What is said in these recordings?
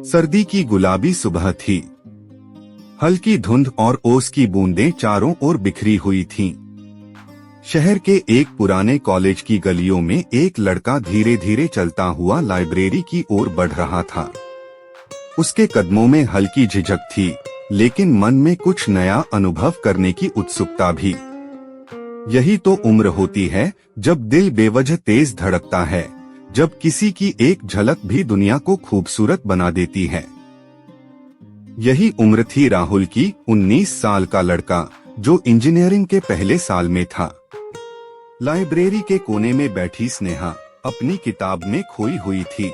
सर्दी की गुलाबी सुबह थी। हल्की धुंध और ओस की बूंदें चारों ओर बिखरी हुई थीं। शहर के एक पुराने कॉलेज की गलियों में एक लड़का धीरे धीरे चलता हुआ लाइब्रेरी की ओर बढ़ रहा था। उसके कदमों में हल्की झिझक थी, लेकिन मन में कुछ नया अनुभव करने की उत्सुकता भी। यही तो उम्र होती है जब दिल बेवजह तेज धड़कता है, जब किसी की एक झलक भी दुनिया को खूबसूरत बना देती है। यही उम्र थी राहुल की। 19 साल का लड़का जो इंजीनियरिंग के पहले साल में था। लाइब्रेरी के कोने में बैठी स्नेहा अपनी किताब में खोई हुई थी।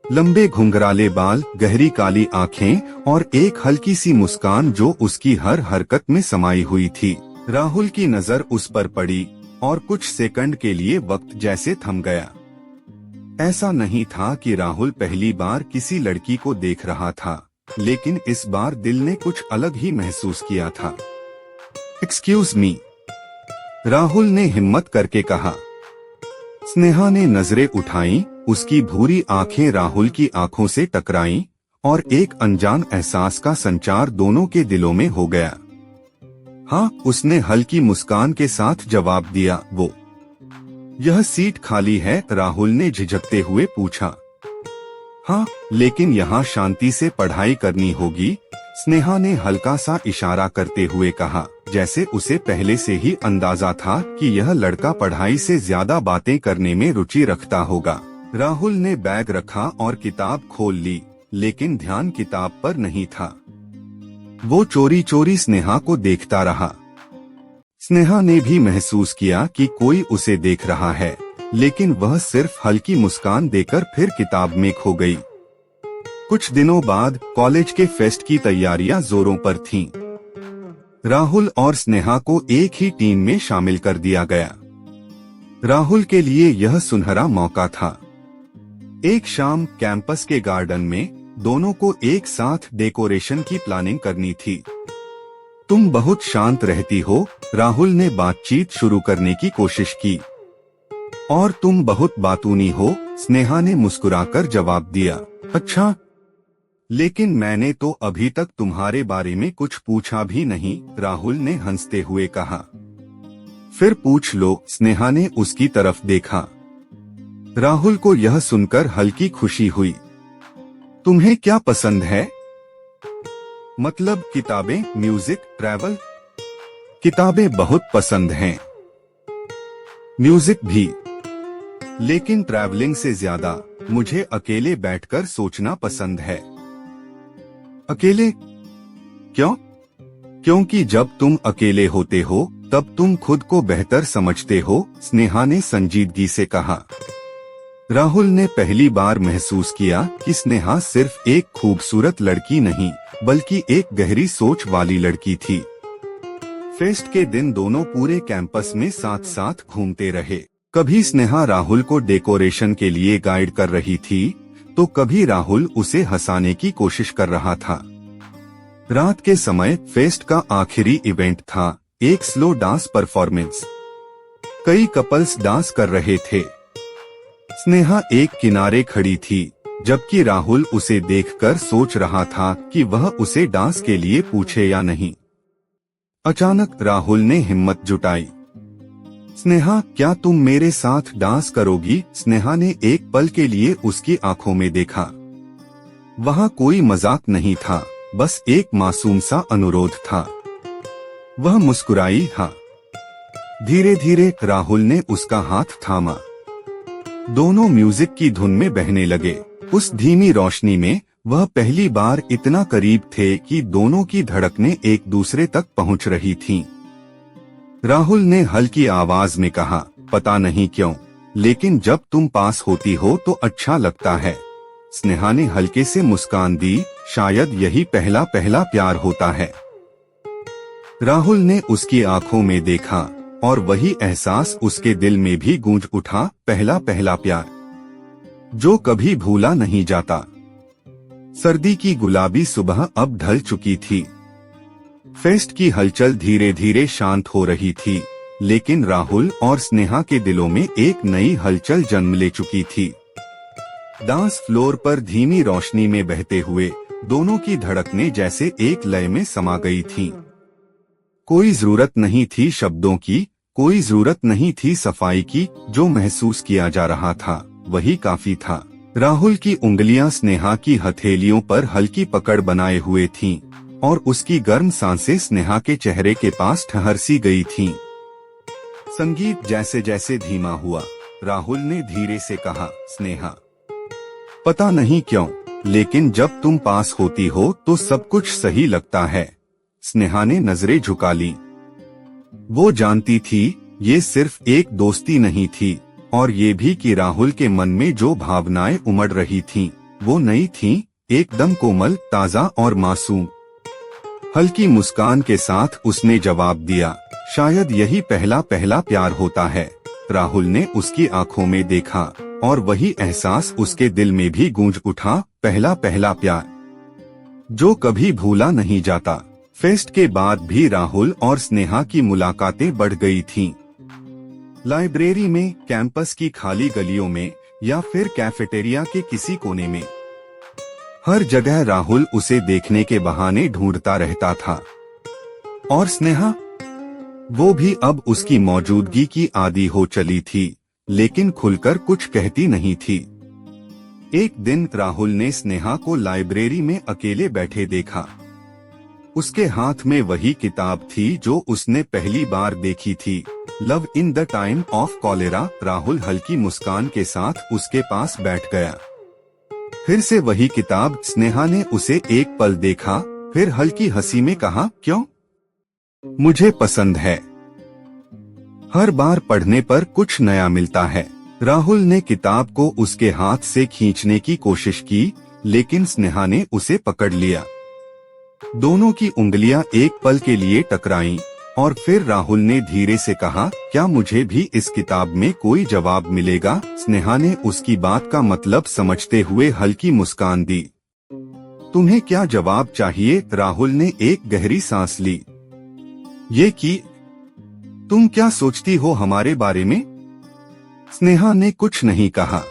लंबे घुंघराले बाल, गहरी काली आंखें और एक हल्की सी मुस्कान जो उसकी हर हरकत में समाई हुई थी। राहुल की नजर उस पर पड़ी और कुछ सेकंड के लिए वक्त जैसे थम गया। ऐसा नहीं था कि राहुल पहली बार किसी लड़की को देख रहा था, लेकिन इस बार दिल ने कुछ अलग ही महसूस किया था। एक्सक्यूज मी, राहुल ने हिम्मत करके कहा। स्नेहा ने नजरें उठाईं, उसकी भूरी आंखें राहुल की आंखों से टकराईं और एक अनजान एहसास का संचार दोनों के दिलों में हो गया। हाँ, उसने हल्की मुस्कान के साथ जवाब दिया। वो यह सीट खाली है? राहुल ने झिझकते हुए पूछा। हाँ, लेकिन यहाँ शांति से पढ़ाई करनी होगी, स्नेहा ने हल्का सा इशारा करते हुए कहा, जैसे उसे पहले से ही अंदाजा था कि यह लड़का पढ़ाई से ज्यादा बातें करने में रुचि रखता होगा। राहुल ने बैग रखा और किताब खोल ली, लेकिन ध्यान किताब पर नहीं था। वो चोरी चोरी स्नेहा को देखता रहा। स्नेहा ने भी महसूस किया कि कोई उसे देख रहा है, लेकिन वह सिर्फ हल्की मुस्कान देकर फिर किताब में खो गई। कुछ दिनों बाद कॉलेज के फेस्ट की तैयारियां जोरों पर थीं। राहुल और स्नेहा को एक ही टीम में शामिल कर दिया गया। राहुल के लिए यह सुनहरा मौका था। एक शाम कैंपस के गार्डन में दोनों को एक साथ डेकोरेशन की प्लानिंग करनी थी। तुम बहुत शांत रहती हो, राहुल ने बातचीत शुरू करने की कोशिश की। और तुम बहुत बातूनी हो, स्नेहा ने मुस्कुराकर जवाब दिया। अच्छा, लेकिन मैंने तो अभी तक तुम्हारे बारे में कुछ पूछा भी नहीं, राहुल ने हंसते हुए कहा। फिर पूछ लो, स्नेहा ने उसकी तरफ देखा। राहुल को यह सुनकर हल्की खुशी हुई। तुम्हें क्या पसंद है? मतलब किताबें, म्यूजिक, ट्रैवल? किताबें बहुत पसंद हैं, म्यूजिक भी, लेकिन ट्रैवलिंग से ज्यादा मुझे अकेले बैठकर सोचना पसंद है। अकेले क्यों? क्योंकि जब तुम अकेले होते हो तब तुम खुद को बेहतर समझते हो, स्नेहा ने संजीदगी से कहा। राहुल ने पहली बार महसूस किया कि स्नेहा सिर्फ एक खूबसूरत लड़की नहीं, बल्कि एक गहरी सोच वाली लड़की थी। फेस्ट के दिन दोनों पूरे कैंपस में साथ साथ घूमते रहे। कभी स्नेहा राहुल को डेकोरेशन के लिए गाइड कर रही थी, तो कभी राहुल उसे हंसाने की कोशिश कर रहा था। रात के समय फेस्ट का आखिरी इवेंट था, एक स्लो डांस परफॉर्मेंस। कई कपल्स डांस कर रहे थे। स्नेहा एक किनारे खड़ी थी, जबकि राहुल उसे देखकर सोच रहा था कि वह उसे डांस के लिए पूछे या नहीं। अचानक राहुल ने हिम्मत जुटाई। स्नेहा, क्या तुम मेरे साथ डांस करोगी? स्नेहा ने एक पल के लिए उसकी आंखों में देखा। वहाँ कोई मजाक नहीं था, बस एक मासूम सा अनुरोध था। वह मुस्कुराई। हाँ। धीरे धीरे राहुल ने उसका हाथ थामा। दोनों म्यूजिक की धुन में बहने लगे। उस धीमी रोशनी में वह पहली बार इतना करीब थे कि दोनों की धड़कनें एक दूसरे तक पहुंच रही थीं। राहुल ने हल्की आवाज में कहा, पता नहीं क्यों, लेकिन जब तुम पास होती हो तो अच्छा लगता है। स्नेहा ने हल्के से मुस्कान दी, शायद यही पहला पहला प्यार होता है। राहुल ने उसकी आंखों में देखा और वही एहसास उसके दिल में भी गूंज उठा, पहला पहला प्यार जो कभी भूला नहीं जाता। सर्दी की गुलाबी सुबह अब ढल चुकी थी। फेस्ट की हलचल धीरे धीरे शांत हो रही थी, लेकिन राहुल और स्नेहा के दिलों में एक नई हलचल जन्म ले चुकी थी। डांस फ्लोर पर धीमी रोशनी में बहते हुए दोनों की धड़कनें जैसे एक लय में समा गई थीं। कोई जरूरत नहीं थी शब्दों की, कोई जरूरत नहीं थी सफाई की, जो महसूस किया जा रहा था वही काफी था। राहुल की उंगलियां स्नेहा की हथेलियों पर हल्की पकड़ बनाए हुए थीं और उसकी गर्म सांसें स्नेहा के चेहरे के पास ठहर सी गई थीं। संगीत जैसे जैसे धीमा हुआ, राहुल ने धीरे से कहा, स्नेहा, पता नहीं क्यों, लेकिन जब तुम पास होती हो तो सब कुछ सही लगता है। स्नेहा ने नजरें झुका ली। वो जानती थी ये सिर्फ एक दोस्ती नहीं थी, और ये भी कि राहुल के मन में जो भावनाएं उमड़ रही थीं, वो नई थीं, एकदम कोमल, ताजा और मासूम। हल्की मुस्कान के साथ उसने जवाब दिया, शायद यही पहला पहला प्यार होता है। राहुल ने उसकी आंखों में देखा और वही एहसास उसके दिल में भी गूंज उठा, पहला पहला प्यार जो कभी भूला नहीं जाता। फेस्ट के बाद भी राहुल और स्नेहा की मुलाकातें बढ़ गई थीं। लाइब्रेरी में, कैंपस की खाली गलियों में या फिर कैफेटेरिया के किसी कोने में, हर जगह राहुल उसे देखने के बहाने ढूंढता रहता था। और स्नेहा, वो भी अब उसकी मौजूदगी की आदी हो चली थी, लेकिन खुलकर कुछ कहती नहीं थी। एक दिन राहुल ने स्नेहा को लाइब्रेरी में अकेले बैठे देखा। उसके हाथ में वही किताब थी जो उसने पहली बार देखी थी, love in the time of cholera. Rahul हल्की मुस्कान के साथ उसके पास बैठ गया। फिर से वही किताब। स्नेहा ने उसे एक पल देखा, फिर हल्की हंसी में कहा, क्यों? मुझे पसंद है। हर बार पढ़ने पर कुछ नया मिलता है। राहुल ने किताब को उसके हाथ से खींचने की कोशिश की, लेकिन स्नेहा ने उसे पकड़ लिया। दोनों की उंगलियां एक पल के लिए टकराईं और फिर राहुल ने धीरे से कहा, क्या मुझे भी इस किताब में कोई जवाब मिलेगा? स्नेहा ने उसकी बात का मतलब समझते हुए हल्की मुस्कान दी। तुम्हें क्या जवाब चाहिए? राहुल ने एक गहरी सांस ली। ये कि तुम क्या सोचती हो हमारे बारे में? स्नेहा ने कुछ नहीं कहा।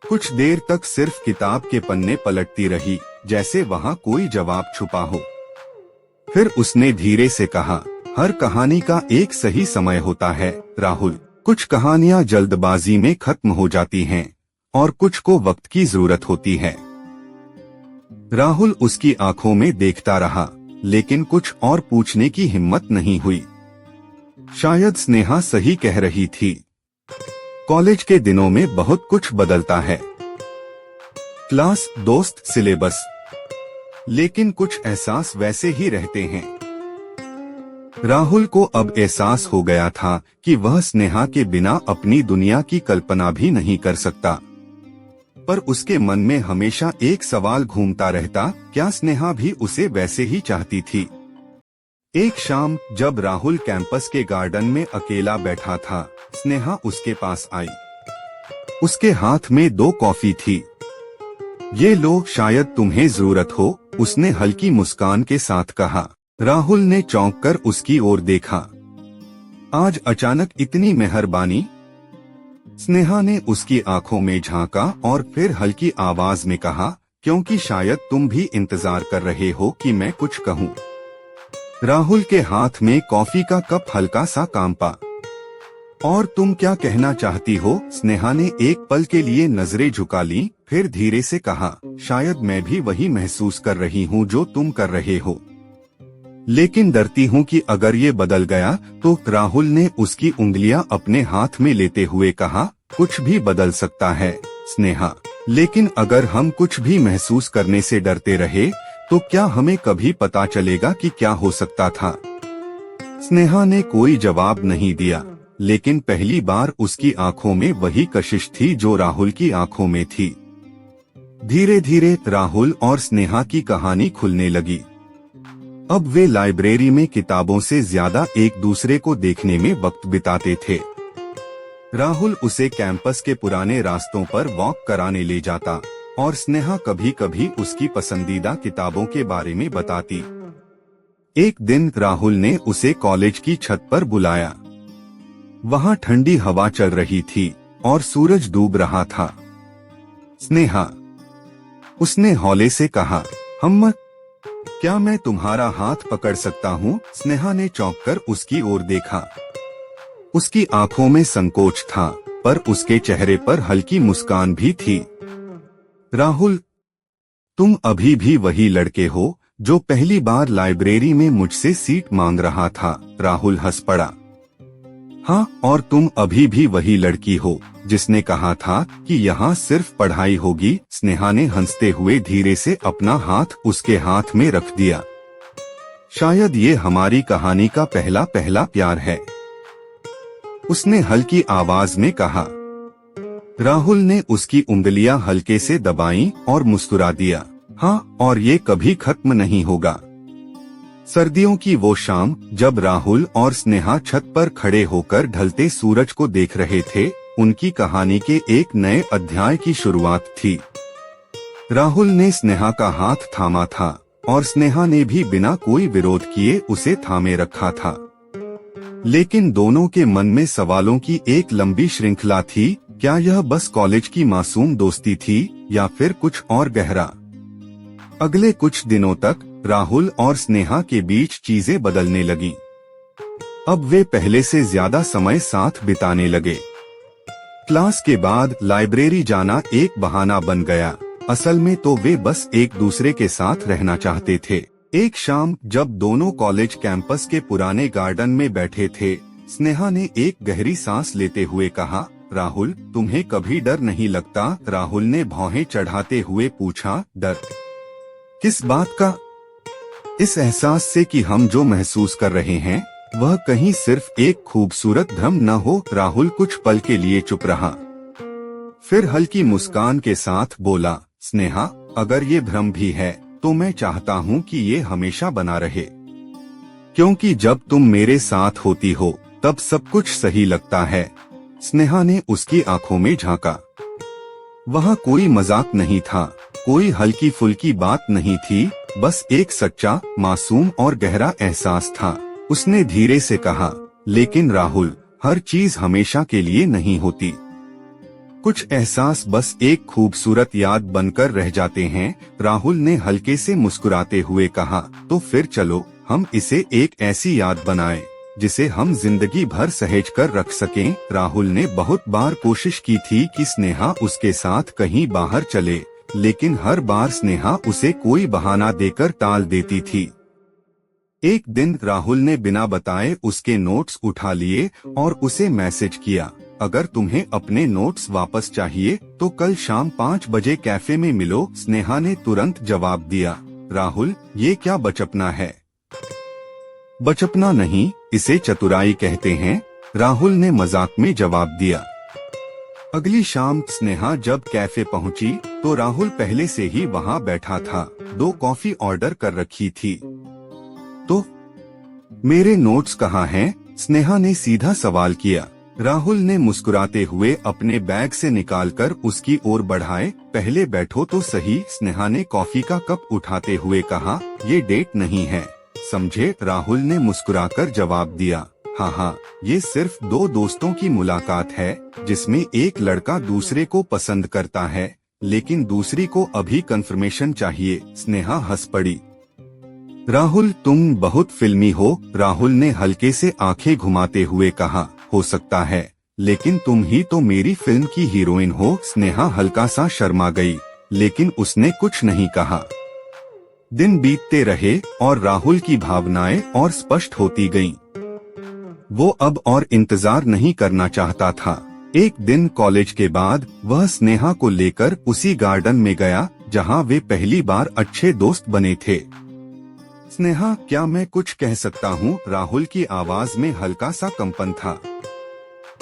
कुछ देर तक सिर्फ किताब के पन्ने पलटती रही, जैसे वहाँ कोई जवाब छुपा हो। फिर उसने धीरे से कहा, हर कहानी का एक सही समय होता है राहुल। कुछ कहानियां जल्दबाजी में खत्म हो जाती हैं और कुछ को वक्त की जरूरत होती है। राहुल उसकी आंखों में देखता रहा, लेकिन कुछ और पूछने की हिम्मत नहीं हुई। शायद स्नेहा सही कह रही थी। कॉलेज के दिनों में बहुत कुछ बदलता है, क्लास, दोस्त, सिलेबस, लेकिन कुछ एहसास वैसे ही रहते हैं। राहुल को अब एहसास हो गया था कि वह स्नेहा के बिना अपनी दुनिया की कल्पना भी नहीं कर सकता। पर उसके मन में हमेशा एक सवाल घूमता रहता, क्या स्नेहा भी उसे वैसे ही चाहती थी? एक शाम जब राहुल कैंपस के गार्डन में अकेला बैठा था, स्नेहा उसके पास आई। उसके हाथ में 2 कॉफी थी। ये लो, शायद तुम्हें जरूरत हो, उसने हल्की मुस्कान के साथ कहा। राहुल ने चौंक कर उसकी ओर देखा। आज अचानक इतनी मेहरबानी? स्नेहा ने उसकी आंखों में झांका और फिर हल्की आवाज में कहा, क्योंकि शायद तुम भी इंतजार कर रहे हो कि मैं कुछ कहूँ। राहुल के हाथ में कॉफी का कप हल्का सा कांपा। और तुम क्या कहना चाहती हो? स्नेहा ने एक पल के लिए नजरें झुका ली, फिर धीरे से कहा, शायद मैं भी वही महसूस कर रही हूँ जो तुम कर रहे हो, लेकिन डरती हूँ कि अगर ये बदल गया तो। राहुल ने उसकी उंगलियां अपने हाथ में लेते हुए कहा, कुछ भी बदल सकता है स्नेहा, लेकिन अगर हम कुछ भी महसूस करने से डरते रहे तो क्या हमें कभी पता चलेगा कि क्या हो सकता था? स्नेहा ने कोई जवाब नहीं दिया, लेकिन पहली बार उसकी आंखों में वही कशिश थी जो राहुल की आंखों में थी। धीरे धीरे राहुल और स्नेहा की कहानी खुलने लगी। अब वे लाइब्रेरी में किताबों से ज्यादा एक दूसरे को देखने में वक्त बिताते थे। राहुल उसे कैंपस के पुराने रास्तों पर वॉक कराने ले जाता और स्नेहा कभी कभी उसकी पसंदीदा किताबों के बारे में बताती। एक दिन राहुल ने उसे कॉलेज की छत पर बुलाया। वहाँ ठंडी हवा चल रही थी और सूरज डूब रहा था। स्नेहा, उसने हौले से कहा। हम, क्या मैं तुम्हारा हाथ पकड़ सकता हूँ? स्नेहा ने चौंक कर उसकी ओर देखा। उसकी आंखों में संकोच था, पर उसके चेहरे पर हल्की मुस्कान भी थी। राहुल, तुम अभी भी वही लड़के हो जो पहली बार लाइब्रेरी में मुझसे सीट मांग रहा था। राहुल हंस पड़ा। हाँ, और तुम अभी भी वही लड़की हो जिसने कहा था कि यहाँ सिर्फ पढ़ाई होगी। स्नेहा ने हंसते हुए धीरे से अपना हाथ उसके हाथ में रख दिया। शायद ये हमारी कहानी का पहला प्यार है, उसने हल्की आवाज में कहा। राहुल ने उसकी उंगलियां हल्के से दबाईं और मुस्कुरा दिया। हाँ, और ये कभी खत्म नहीं होगा। सर्दियों की वो शाम जब राहुल और स्नेहा छत पर खड़े होकर ढलते सूरज को देख रहे थे, उनकी कहानी के एक नए अध्याय की शुरुआत थी। राहुल ने स्नेहा का हाथ थामा था और स्नेहा ने भी बिना कोई विरोध किए उसे थामे रखा था। लेकिन दोनों के मन में सवालों की एक लंबी श्रृंखला थी। क्या यह बस कॉलेज की मासूम दोस्ती थी या फिर कुछ और गहरा? अगले कुछ दिनों तक राहुल और स्नेहा के बीच चीजें बदलने लगीं। अब वे पहले से ज्यादा समय साथ बिताने लगे। क्लास के बाद लाइब्रेरी जाना एक बहाना बन गया। असल में तो वे बस एक दूसरे के साथ रहना चाहते थे। एक शाम जब दोनों कॉलेज कैंपस के पुराने गार्डन में बैठे थे, स्नेहा ने एक गहरी सांस लेते हुए कहा, राहुल, तुम्हें कभी डर नहीं लगता? राहुल ने भौहें चढ़ाते हुए पूछा। डर? किस बात का? इस एहसास से कि हम जो महसूस कर रहे हैं वह कहीं सिर्फ एक खूबसूरत भ्रम न हो। राहुल कुछ पल के लिए चुप रहा, फिर हल्की मुस्कान के साथ बोला, स्नेहा, अगर ये भ्रम भी है तो मैं चाहता हूँ कि ये हमेशा बना रहे, क्योंकि जब तुम मेरे साथ होती हो तब सब कुछ सही लगता है। स्नेहा ने उसकी आंखों में झांका। वहाँ कोई मजाक नहीं था, कोई हल्की फुल्की बात नहीं थी, बस एक सच्चा, मासूम और गहरा एहसास था। उसने धीरे से कहा, लेकिन राहुल, हर चीज हमेशा के लिए नहीं होती। कुछ एहसास बस एक खूबसूरत याद बनकर रह जाते हैं। राहुल ने हल्के से मुस्कुराते हुए कहा, तो फिर चलो हम इसे एक ऐसी याद बनाएं जिसे हम जिंदगी भर सहेज कर रख सकें। राहुल ने बहुत बार कोशिश की थी कि स्नेहा उसके साथ कहीं बाहर चले, लेकिन हर बार स्नेहा उसे कोई बहाना देकर टाल देती थी। एक दिन राहुल ने बिना बताए उसके नोट्स उठा लिए और उसे मैसेज किया, अगर तुम्हें अपने नोट्स वापस चाहिए तो कल शाम 5 बजे कैफे में मिलो। स्नेहा ने तुरंत जवाब दिया, राहुल, ये क्या बचपना है? बचपना नहीं, इसे चतुराई कहते हैं। राहुल ने मजाक में जवाब दिया। अगली शाम स्नेहा जब कैफे पहुंची तो राहुल पहले से ही वहां बैठा था। 2 कॉफी ऑर्डर कर रखी थी। तो मेरे नोट्स कहाँ हैं? स्नेहा ने सीधा सवाल किया। राहुल ने मुस्कुराते हुए अपने बैग से निकालकर उसकी ओर बढ़ाए। पहले बैठो तो सही। स्नेहा ने कॉफी का कप उठाते हुए कहा, ये डेट नहीं है, समझे? राहुल ने मुस्कुराकर जवाब दिया, हाँ, ये सिर्फ 2 दोस्तों की मुलाकात है जिसमें एक लड़का दूसरे को पसंद करता है, लेकिन दूसरी को अभी कंफर्मेशन चाहिए। स्नेहा हंस पड़ी। राहुल, तुम बहुत फिल्मी हो। राहुल ने हल्के से आंखें घुमाते हुए कहा, हो सकता है, लेकिन तुम ही तो मेरी फिल्म की हीरोइन हो। स्नेहा हल्का सा शर्मा गई, लेकिन उसने कुछ नहीं कहा। दिन बीतते रहे और राहुल की भावनाएं और स्पष्ट होती गईं। वो अब और इंतजार नहीं करना चाहता था। एक दिन कॉलेज के बाद वह स्नेहा को लेकर उसी गार्डन में गया जहां वे पहली बार अच्छे दोस्त बने थे। स्नेहा, क्या मैं कुछ कह सकता हूँ? राहुल की आवाज में हल्का सा कंपन था।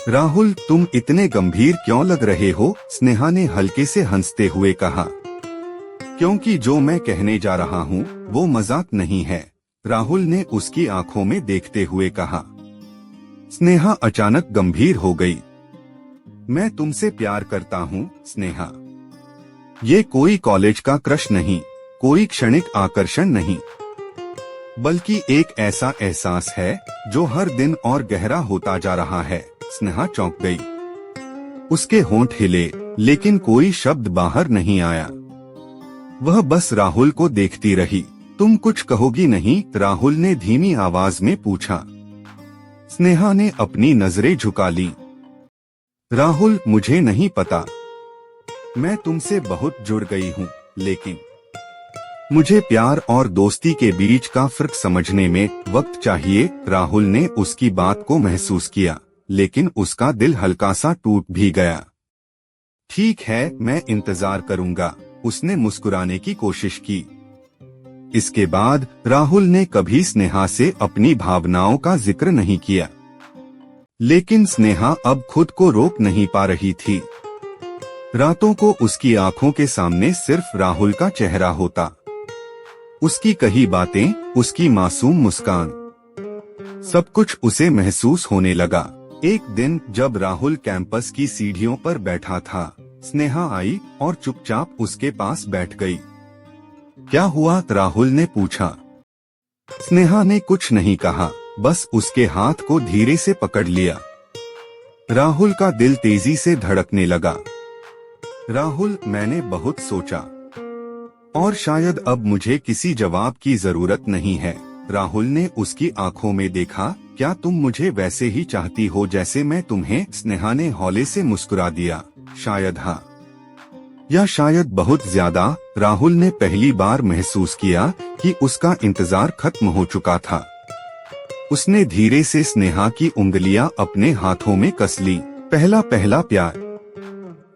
राहुल, तुम इतने गंभीर क्यों लग रहे हो? स्नेहा ने हल्के से हंसते हुए कहा, क्योंकि जो मैं कहने जा रहा हूँ वो मजाक नहीं है। राहुल ने उसकी आंखों में देखते हुए कहा। स्नेहा अचानक गंभीर हो गई। मैं तुमसे प्यार करता हूँ स्नेहा। ये कोई कॉलेज का क्रश नहीं, कोई क्षणिक आकर्षण नहीं, बल्कि एक ऐसा एहसास है जो हर दिन और गहरा होता जा रहा है। स्नेहा चौंक गई। उसके होंठ हिले लेकिन कोई शब्द बाहर नहीं आया। वह बस राहुल को देखती रही। तुम कुछ कहोगी नहीं? राहुल ने धीमी आवाज में पूछा। स्नेहा ने अपनी नजरें झुका ली। राहुल, मुझे नहीं पता। मैं तुमसे बहुत जुड़ गई हूँ, लेकिन मुझे प्यार और दोस्ती के बीच का फर्क समझने में वक्त चाहिए। राहुल ने उसकी बात को महसूस किया, लेकिन उसका दिल हल्का सा टूट भी गया। ठीक है, मैं इंतजार करूंगा, उसने मुस्कुराने की कोशिश की। इसके बाद राहुल ने कभी स्नेहा से अपनी भावनाओं का जिक्र नहीं किया, लेकिन स्नेहा अब खुद को रोक नहीं पा रही थी। रातों को उसकी आंखों के सामने सिर्फ राहुल का चेहरा होता, उसकी कही बातें, उसकी मासूम मुस्कान, सब कुछ उसे महसूस होने लगा। एक दिन जब राहुल कैंपस की सीढ़ियों पर बैठा था, स्नेहा आई और चुपचाप उसके पास बैठ गई। क्या हुआ? राहुल ने पूछा। स्नेहा ने कुछ नहीं कहा, बस उसके हाथ को धीरे से पकड़ लिया। राहुल का दिल तेजी से धड़कने लगा। राहुल, मैंने बहुत सोचा और शायद अब मुझे किसी जवाब की जरूरत नहीं है। राहुल ने उसकी आंखों में देखा। क्या तुम मुझे वैसे ही चाहती हो जैसे मैं तुम्हें? स्नेहा ने हौले से मुस्कुरा दिया। शायद हाँ, या शायद बहुत ज्यादा। राहुल ने पहली बार महसूस किया कि उसका इंतजार खत्म हो चुका था। उसने धीरे से स्नेहा की उंगलियां अपने हाथों में कस ली। पहला प्यार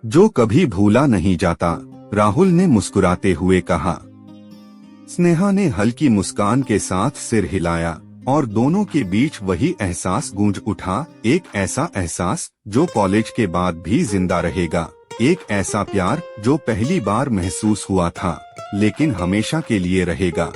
जो कभी भूला नहीं जाता, राहुल ने मुस्कुराते हुए कहा। स्नेहा ने हल्की मुस्कान के साथ सिर हिलाया और दोनों के बीच वही एहसास गूंज उठा, एक ऐसा एहसास जो कॉलेज के बाद भी जिंदा रहेगा, एक ऐसा प्यार जो पहली बार महसूस हुआ था लेकिन हमेशा के लिए रहेगा।